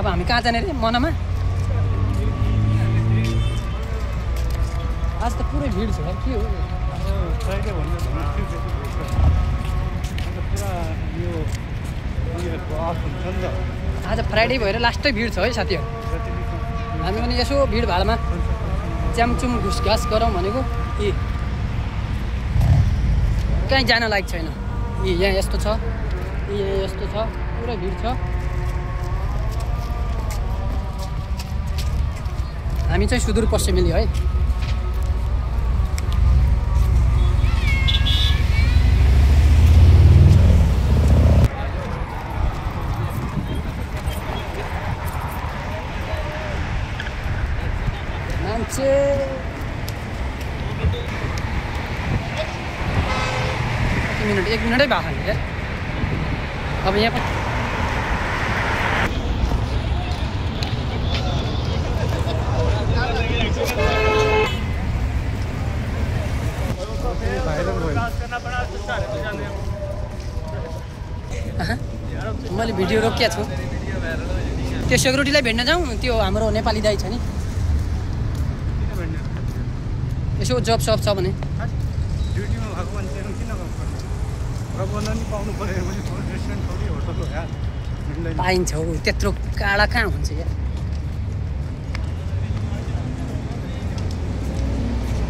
हामी कहाँ जाने रे मनमा आज त पुरै भिड छ के हो फ्राइडे भन्दा पुरा यो अफ हुन्छ नि त आज फ्राइडे भएर लास्टै भिड छ है साथीहरू हामी पनि यसो भिडभाडमा च्यामचुम घुसघास गरौँ भनेको कहीँ जान लायक छैन यहाँ यस्तो छ यहाँ यस्तो छ पुरै भिड छ हामी चाहिँ सुदूरपश्चिमेली है मान्छे एक मिनटै भएको नि यार अब यहाँ पनि मैले भिडियो रोकिया छु त्यो सेक्युरिटीलाई भेट्न जाउँ त्यो हाम्रो नेपाली दाइ छ नि यसो जब सब छ भने पाइन्छ हौ त्यत्रो काँडा कहाँ हुन्छ यार